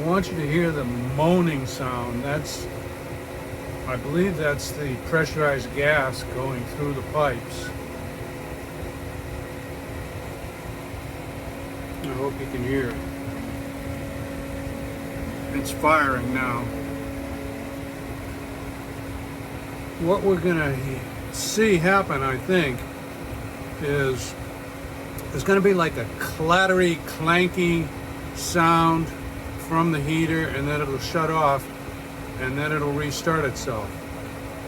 want you to hear the moaning sound. I believe that's the pressurized gas going through the pipes. I hope you can hear it. It's firing now. What we're gonna see happen, I think, is there's gonna be like a clattery, clanky sound from the heater, and then it'll shut off, and then it'll restart itself.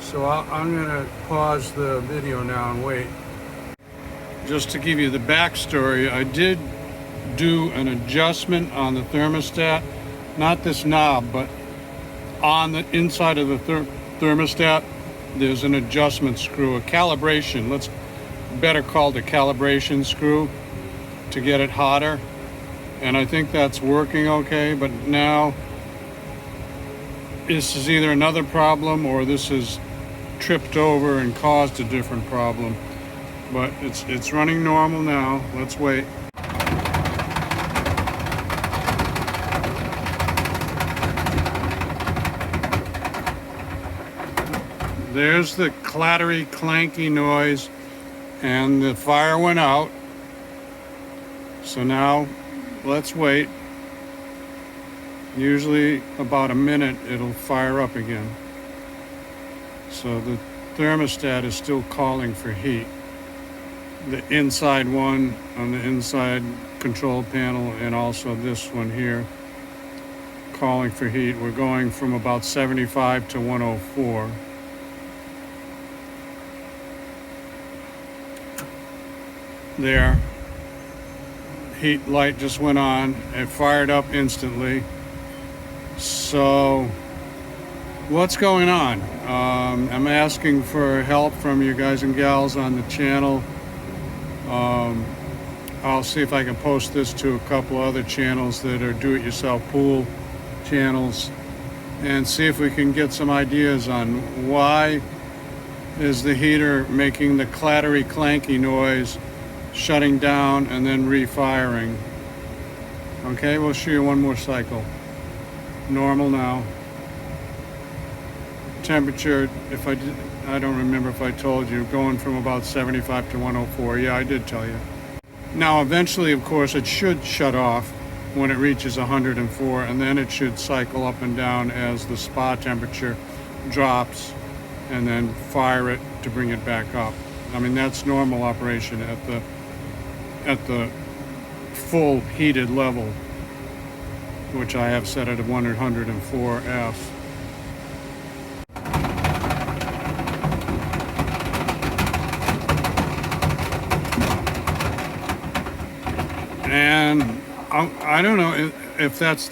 So I'm gonna pause the video now and wait. Just to give you the backstory, I did do an adjustment on the thermostat, not this knob, but on the inside of the thermostat, there's an adjustment screw, a calibration, let's better called a calibration screw, to get it hotter. And I think that's working okay, but now this is either another problem or this has tripped over and caused a different problem. But it's running normal now. Let's wait. There's the clattery, clanky noise, and the fire went out. So now let's wait. Usually about a minute it'll fire up again. So the thermostat is still calling for heat. The inside one on the inside control panel, and also this one here, calling for heat. We're going from about 75 to 104. There. Heat light just went on. It fired up instantly. So what's going on? I'm asking for help from you guys and gals on the channel. I'll see if I can post this to a couple other channels that are do-it-yourself pool channels, and see if we can get some ideas on why is the heater making the clattery, clanky noise, shutting down and then refiring. Okay, we'll show you one more cycle. Normal now. Temperature, I don't remember if I told you, going from about 75 to 104. Yeah, I did tell you. Now eventually, of course, it should shut off when it reaches 104, and then it should cycle up and down as the spa temperature drops, and then fire it to bring it back up. I mean, that's normal operation at the full heated level, which I have set at 104 F. And I don't know if that's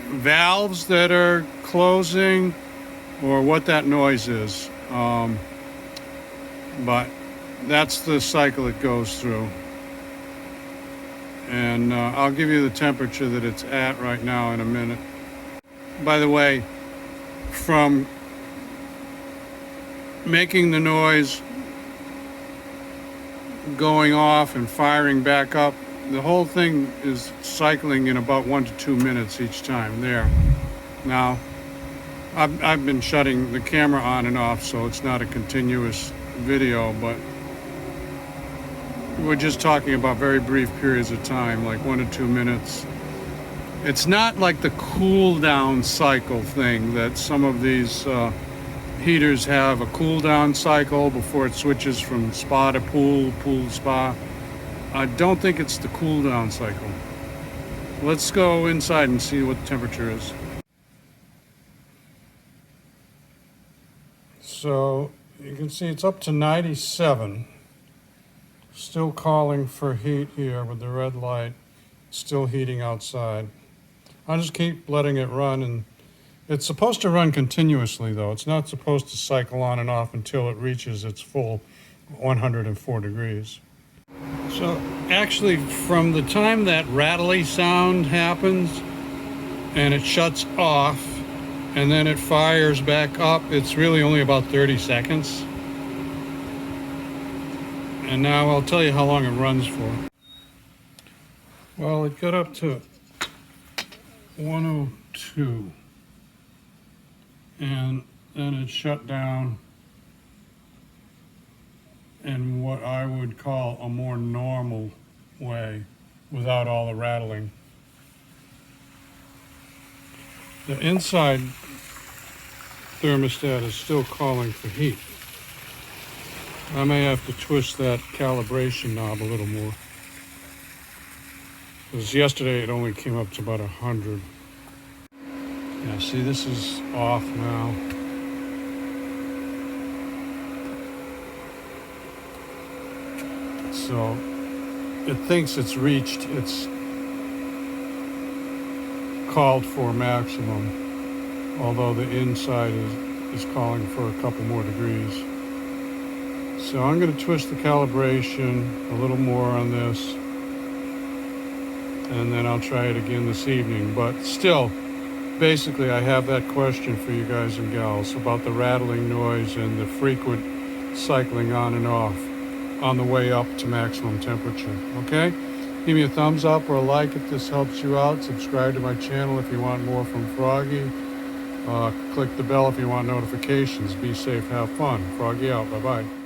valves that are closing or what that noise is, but that's the cycle it goes through. And I'll give you the temperature that it's at right now in a minute. By the way, from making the noise, going off and firing back up, the whole thing is cycling in about 1 to 2 minutes each time. There. Now, I've been shutting the camera on and off, so it's not a continuous video, but we're just talking about very brief periods of time, like 1 to 2 minutes. It's not like the cool down cycle thing that some of these heaters have, a cool down cycle before it switches from spa to pool, pool to spa. I don't think it's the cool down cycle. Let's go inside and see what the temperature is. So you can see it's up to 97. Still calling for heat here with the red light. Still heating outside. I'll just keep letting it run, and it's supposed to run continuously though. It's not supposed to cycle on and off until it reaches its full 104 degrees. So actually, from the time that rattly sound happens and it shuts off and then it fires back up, it's really only about 30 seconds. And now I'll tell you how long it runs for. Well, it got up to 102 2. And then it shut down in what I would call a more normal way without all the rattling. The inside thermostat is still calling for heat. I may have to twist that calibration knob a little more, because yesterday it only came up to about 100. Yeah, see, this is off now. So it thinks it's reached its called for maximum, although the inside is calling for a couple more degrees. So I'm going to twist the calibration a little more on this, and then I'll try it again this evening. But still, basically I have that question for you guys and gals about the rattling noise and the frequent cycling on and off on the way up to maximum temperature. Okay? Give me a thumbs up or a like if this helps you out. Subscribe to my channel if you want more from Froggy. Click the bell if you want notifications. Be safe, have fun. Froggy out. Bye-bye.